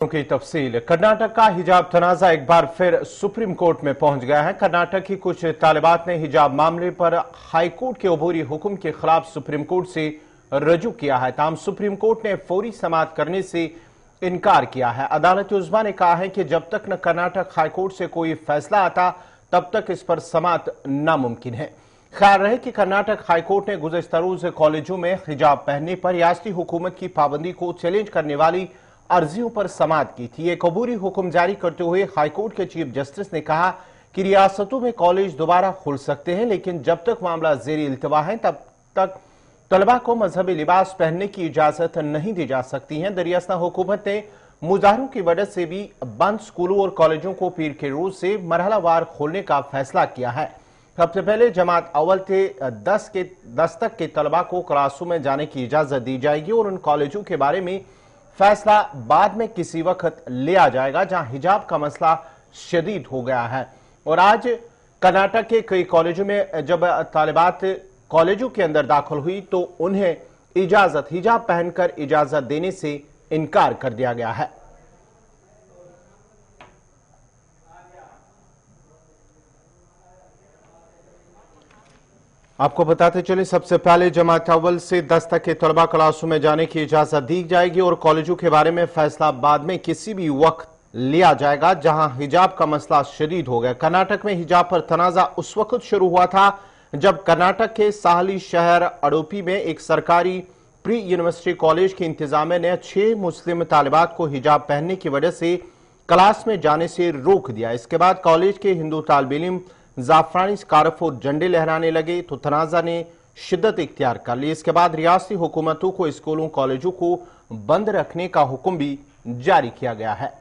की तफसील। कर्नाटक का हिजाब तनाजा एक बार फिर सुप्रीम कोर्ट में पहुंच गया है। कर्नाटक की कुछ तालिबात ने हिजाब मामले पर हाईकोर्ट के अबूरी हुक्म के खिलाफ सुप्रीम कोर्ट से रजू किया है। ताहम सुप्रीम कोर्ट ने फौरी समाअत करने से इनकार किया है। अदालत उज़्मा ने कहा है कि जब तक न कर्नाटक हाईकोर्ट से कोई फैसला आता तब तक इस पर समाअत नामुमकिन है। ख्याल रहे कि कर्नाटक हाईकोर्ट ने गुज़श्ता रोज कॉलेजों में हिजाब पहनने पर रियासती हुकूमत की पाबंदी को चैलेंज करने वाली अर्जियों पर समाअत की थी। एक अबूरी हुक्म जारी करते हुए हाईकोर्ट के चीफ जस्टिस ने कहा कि रियासतों में कॉलेज दोबारा खुल सकते हैं, लेकिन जब तक मामला ज़ेरे इल्तवा है तब तक तलबा को मजहबी लिबास पहनने की इजाजत नहीं दी जा सकती है। दरियासना हुकूमत ने मुजाहरों की वजह से भी बंद स्कूलों और कॉलेजों को पीर के रोज से मरहलावार खोलने का फैसला किया है। सबसे पहले जमात अव्वल से 10 तक के तलबा को क्लासों में जाने की इजाजत दी जाएगी और उन कॉलेजों के बारे में फैसला बाद में किसी वक्त लिया जाएगा जहां हिजाब का मसला शदीद हो गया है। और आज कर्नाटक के कई कॉलेजों में जब तालिबात कॉलेजों के अंदर दाखिल हुई तो उन्हें हिजाब पहनकर इजाजत देने से इनकार कर दिया गया है। आपको बताते चले, सबसे पहले जमात अव्वल से 10 तक के तलबा क्लासों में जाने की इजाजत दी जाएगी और कॉलेजों के बारे में फैसला बाद में किसी भी वक्त लिया जाएगा जहां हिजाब का मसला शदीद हो गया। कर्नाटक में हिजाब पर तनाजा उस वक्त शुरू हुआ था जब कर्नाटक के साहली शहर अडोपी में एक सरकारी प्री यूनिवर्सिटी कॉलेज की इंतजामिया ने 6 मुस्लिम तालिबात को हिजाब पहनने की वजह से क्लास में जाने से रोक दिया। इसके बाद कॉलेज के हिंदू तालिब इल्म जाफरानी स्कार्फ और झंडे लहराने लगे तो तनाजा ने शिद्दत इख्तियार कर ली। इसके बाद रियासती हुकूमतों को स्कूलों कॉलेजों को बंद रखने का हुक्म भी जारी किया गया है।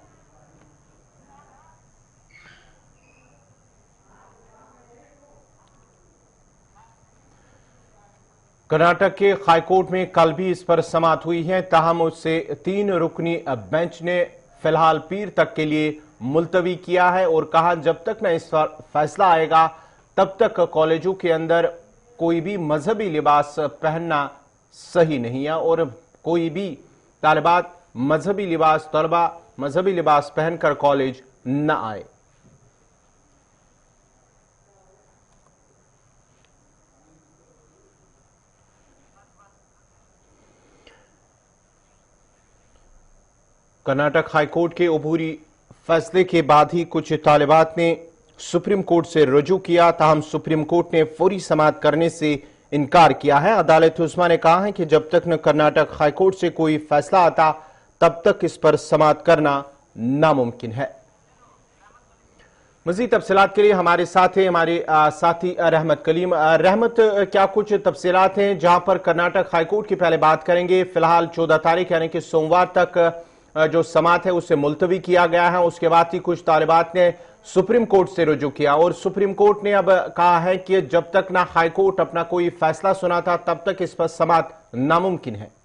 कर्नाटक के हाईकोर्ट में कल भी इस पर समाअत हुई है, ताहम उससे 3 रुकनी बेंच ने फिलहाल पीर तक के लिए मुलतवी किया है और कहा जब तक न इस पर फैसला आएगा तब तक कॉलेजों के अंदर कोई भी मजहबी लिबास पहनना सही नहीं है और कोई भी तालिबात तलबा मजहबी लिबास पहनकर कॉलेज न आए। कर्नाटक हाईकोर्ट के अबूरी फैसले के बाद ही कुछ तालिबात ने सुप्रीम कोर्ट से रजू किया, ताहम सुप्रीम कोर्ट ने फौरी समाअत करने से इनकार किया है। अदालत उज़्मा ने कहा है कि जब तक न कर्नाटक हाईकोर्ट से कोई फैसला आता तब तक इस पर समाअत करना नामुमकिन है। मज़ीद तफसीलात के लिए हमारे साथ है हमारे साथी रहमत कलीम। रहमत, क्या कुछ तफसीलात हैं जहां पर कर्नाटक हाईकोर्ट की पहले बात करेंगे। फिलहाल 14 तारीख यानी कि सोमवार तक जो समाअत है उसे मुलतवी किया गया है। उसके बाद ही कुछ तालिबात ने सुप्रीम कोर्ट से रुजू किया और सुप्रीम कोर्ट ने अब कहा है कि जब तक ना हाईकोर्ट अपना कोई फैसला सुनाता तब तक इस पर समाअत नामुमकिन है।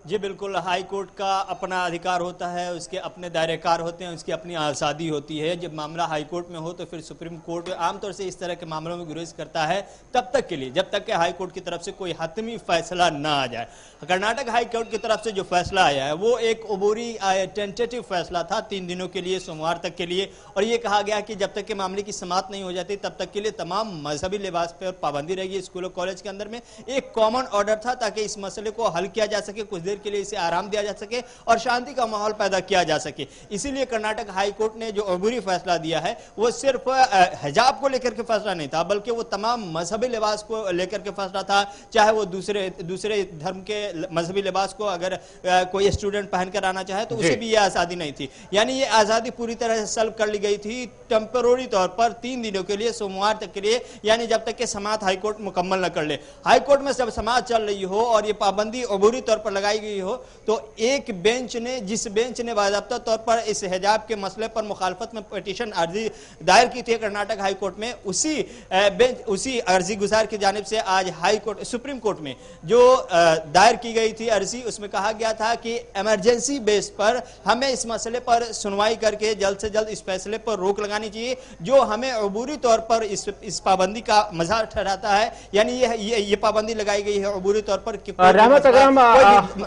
जी बिल्कुल, हाई कोर्ट का अपना अधिकार होता है, उसके अपने दायरेकार होते हैं, उसकी अपनी आज़ादी होती है। जब मामला हाई कोर्ट में हो तो फिर सुप्रीम कोर्ट आमतौर से इस तरह के मामलों में गुरेज करता है तब तक के लिए जब तक कि हाई कोर्ट की तरफ से कोई हतमी फैसला ना आ जाए। कर्नाटक हाई कोर्ट की तरफ से जो फैसला आया है वो एक अबूरी टेंटेटिव फैसला था 3 दिनों के लिए, सोमवार तक के लिए, और ये कहा गया कि जब तक के मामले की समाअत नहीं हो जाती तब तक के लिए तमाम मजहबी लिबास पर पाबंदी रहेगी स्कूल और कॉलेज के अंदर में। एक कॉमन ऑर्डर था ताकि इस मसले को हल किया जा सके, कुछ के लिए इसे आराम दिया जा सके और शांति का माहौल पैदा किया जा सके। इसीलिए कर्नाटक हाई कोर्ट ने जो अबूरी फैसला दिया है वो सिर्फ हिजाब को लेकर के फैसला नहीं था बल्कि वो तमाम मजहबी लिबास को लेकर के फैसला था। चाहे वो दूसरे धर्म के मजहबी लिबास को अगर कोई स्टूडेंट पहनकर आना चाहे तो उसे भी ये आजादी नहीं थी, यानी ये आजादी पूरी तरह से सल्ब कर ली गई थी टेम्पररी तौर पर 3 दिनों के लिए, सोमवार तक के लिए, यानी जब तक कि समाअत हाई कोर्ट मुकम्मल न कर ले। हाई कोर्ट में जब समाअत चल रही हो और ये पाबंदी अबूरी तौर पर लगाई गई हो तो एक बेंच ने, जिस बेंच ने बाज़ाब्ता तौर पर इस हिजाब के मसले पर मुखालफत में पिटीशन अर्जी दायर की थी कर्नाटक हाई कोर्ट में, उसी अर्जी गुजार की जानिब से आज हाई कोर्ट सुप्रीम कोर्ट में जो दायर की गई थी अर्जी, उसमें कहा गया था कि इमरजेंसी बेस पर हमें इस मसले पर सुनवाई करके जल्द से जल्द इस फैसले पर रोक लगानी चाहिए जो हमें अबूरी तौर पर इस पाबंदी का मज़ार ठहराता है। यानी ये पाबंदी लगाई गई है अबूरी तौर पर। रहमत, अगर हम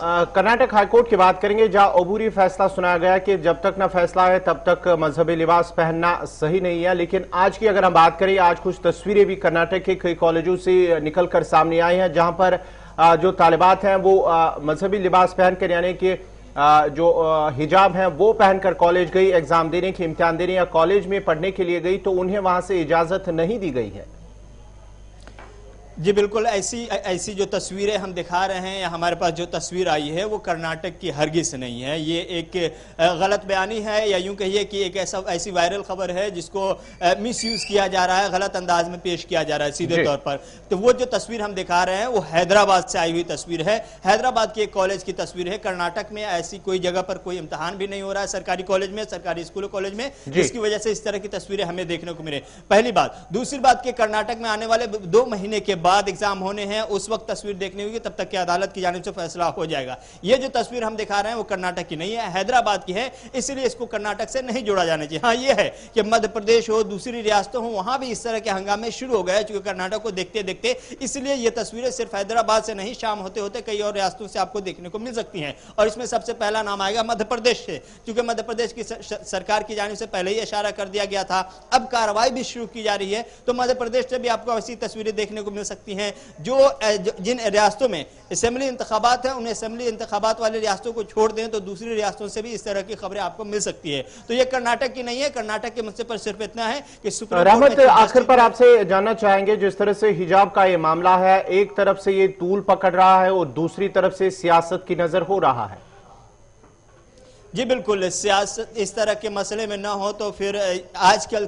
कर्नाटक हाईकोर्ट की बात करेंगे, जहां अबूरी फैसला सुनाया गया कि जब तक ना फैसला है तब तक मजहबी लिबास पहनना सही नहीं है। लेकिन आज की अगर हम बात करें, आज कुछ तस्वीरें भी कर्नाटक के कई कॉलेजों से निकलकर सामने आई हैं, जहां पर जो तालिबात हैं वो मजहबी लिबास पहनकर, यानी कि जो हिजाब है वो पहनकर कॉलेज गई, एग्जाम देने की, इम्तिहान देने या कॉलेज में पढ़ने के लिए गई, तो उन्हें वहां से इजाजत नहीं दी गई है। जी बिल्कुल, ऐसी जो तस्वीरें हम दिखा रहे हैं या हमारे पास जो तस्वीर आई है वो कर्नाटक की हरगिज नहीं है। ये एक गलत बयानी है, या यूं कहिए कि एक ऐसी वायरल खबर है जिसको मिस यूज किया जा रहा है, गलत अंदाज में पेश किया जा रहा है सीधे तौर पर। तो वो जो तस्वीर हम दिखा रहे हैं वो हैदराबाद से आई हुई तस्वीर है, हैदराबाद के एक कॉलेज की तस्वीर है। कर्नाटक में ऐसी कोई जगह पर कोई इम्तहान भी नहीं हो रहा है सरकारी कॉलेज में, सरकारी स्कूल कॉलेज में, जिसकी वजह से इस तरह की तस्वीरें हमें देखने को मिले। पहली बात। दूसरी बात कि कर्नाटक में आने वाले 2 महीने के बाद एग्जाम होने हैं, उस वक्त तस्वीर देखनी होगी, तब तक की अदालत की जानिब से फैसला हो जाएगा। ये जो तस्वीर हम दिखा रहे हैं वो कर्नाटक की नहीं है, हैदराबाद की है, इसलिए इसको कर्नाटक से नहीं जोड़ा जाना चाहिए। हाँ, ये है कि मध्य प्रदेश हो, दूसरी रियासतों हो, वहां भी इस तरह के हंगामे शुरू हो गए क्योंकि कर्नाटक को देखते देखते। इसलिए ये तस्वीरें सिर्फ हैदराबाद से नहीं, शाम होते होते कई और रियासतों से आपको देखने को मिल सकती हैं। और इसमें सबसे पहला नाम आएगा मध्य प्रदेश से, क्योंकि मध्य प्रदेश की सरकार की जानिब से पहले ही इशारा कर दिया गया था, अब कार्रवाई भी शुरू की जा रही है, तो मध्य प्रदेश से भी आपको ऐसी तस्वीरें देखने को मिल सकती हैं। जिन रियासतों में असेंबली इंतखाबात हैं, उन असेंबली इंतखाबात वाली रियासतों को छोड़ दें तो दूसरी रियासतों से भी इस तरह की खबरें आपको मिल सकती है। तो ये कर्नाटक की नहीं है, कर्नाटक के मसले पर सिर्फ इतना है कि सुप्रीम रहमत, आखिर पर आपसे जानना चाहेंगे, जिस तरह से हिजाब का ये मामला है, एक तरफ से ये तूल पकड़ रहा है और दूसरी तरफ से सियासत की नजर हो रहा है। जी बिल्कुल, सियासत इस तरह के मसले में ना हो तो फिर आजकल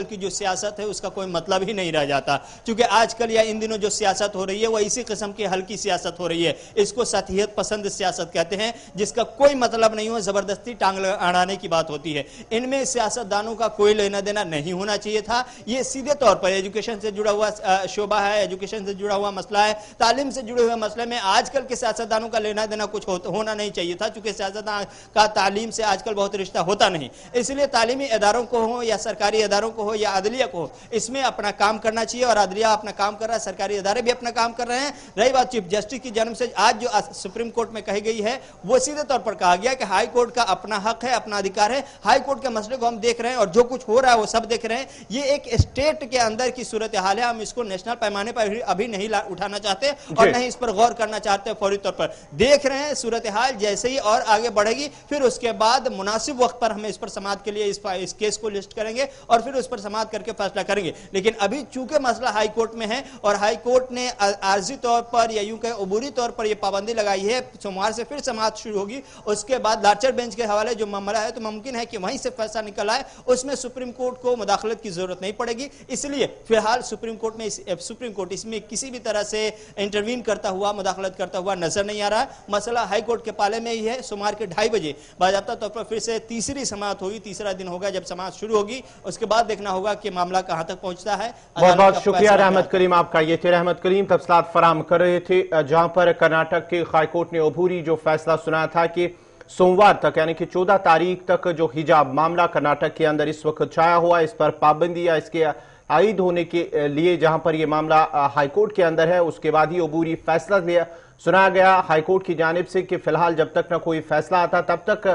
की जो सियासत है उसका कोई मतलब ही नहीं रह जाता, क्योंकि आजकल या इन दिनों जो सियासत हो रही है वो इसी किस्म की हल्की सियासत हो रही है। इसको सतहियत पसंद सियासत कहते हैं, जिसका कोई मतलब नहीं हो, जबरदस्ती टांग अड़ाने की बात होती है। इनमें सियासतदानों का कोई लेना देना नहीं होना चाहिए था। ये सीधे तौर पर एजुकेशन से जुड़ा हुआ शोबा है, एजुकेशन से जुड़ा हुआ मसला है, तालीम से जुड़े हुए मसले में आजकल के सियासतदानों का लेना देना कुछ होना नहीं चाहिए था, क्योंकि सियासतदान का तालीम से आजकल बहुत रिश्ता होता नहीं। इसलिए तालीमी इदारों को हो या सरकारी इदारों को हो या अदलिया को हो, इसमें अपना काम करना चाहिए, और अदलिया अपना काम कर रहा है, सरकारी इदारे भी अपना काम कर रहे हैं। रही बात चीफ जस्टिस की जन्म से आज जो सुप्रीम कोर्ट में कही गई है, वो सीधे तौर पर कहा गया कि हाई कोर्ट का अपना हक है, अपना अधिकार है। हाई कोर्ट के मसले को हम देख रहे हैं और जो कुछ हो रहा है वो सब देख रहे हैं। ये एक स्टेट के अंदर की सूरत हाल है, हम इसको नेशनल पैमाने पर अभी नहीं उठाना चाहते और नहीं इस पर गौर करना चाहते। फौरी तौर पर देख रहे हैं सूरत हाल, जैसे ही और आगे बढ़ेगी फिर उसके बाद मुनासिब वक्त पर हम इस पर समाअत के लिए इस केस को लिस्ट करेंगे और फिर उस पर समाअत करके फैसला करेंगे। लेकिन अभी चूंकि मसला हाई कोर्ट में है और हाई कोर्ट ने आर्जी तौर पर या यूं कहे अबूरी तौर पर यह पाबंदी लगाई है, सोमवार से फिर समाअत शुरू होगी, उसके बाद लार्जर बेंच के हवाले जो मामला है तो मुमकिन है कि वहीं से फैसला निकल आए, उसमें सुप्रीम कोर्ट को मुदाखलत की जरूरत नहीं पड़ेगी। इसलिए फिलहाल सुप्रीम कोर्ट इसमें किसी भी तरह से इंटरवीन करता हुआ, मुदाखलत करता हुआ नजर नहीं आ रहा। मसला हाई कोर्ट के पाले में ही है। सोमवार के 2:30 बजे बाज़ाब्ता तौर पर फिर से तीसरी समाअत होगी, तीसरा दिन होगा जब समाअत शुरू होगी। उसके बाद देखना होगा कि मामला कहां तक पहुंचता है। बहुत बहुत शुक्रिया रहमत करीम आपका। ये थे रहमत करीम, तफसीलात फराहम कर रहे थे, जहां पर कर्नाटक के हाईकोर्ट ने अबूरी जो फैसला सुनाया था कि सोमवार तक यानी कि 14 तारीख तक जो हिजाब मामला कर्नाटक के अंदर इस वक्त छाया हुआ, इस पर पाबंदी या इसके आयद होने के लिए जहां पर यह मामला हाईकोर्ट के अंदर है, उसके बाद ही अबूरी फैसला सुनाया गया हाईकोर्ट की जानिब से कि फिलहाल जब तक न कोई फैसला आता तब तक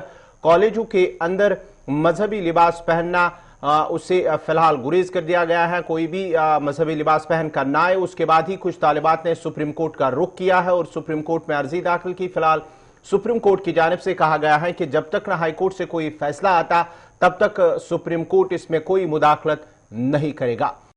कॉलेजों के अंदर मजहबी लिबास पहनना उससे फिलहाल गुरेज कर दिया गया है। कोई भी मजहबी लिबास पहन कर ना आए। उसके बाद ही कुछ तालिबात ने सुप्रीम कोर्ट का रुख किया है और सुप्रीम कोर्ट में अर्जी दाखिल की। फिलहाल सुप्रीम कोर्ट की जानिब से कहा गया है कि जब तक न हाई कोर्ट से कोई फैसला आता तब तक सुप्रीम कोर्ट इसमें कोई मुदाखलत नहीं करेगा।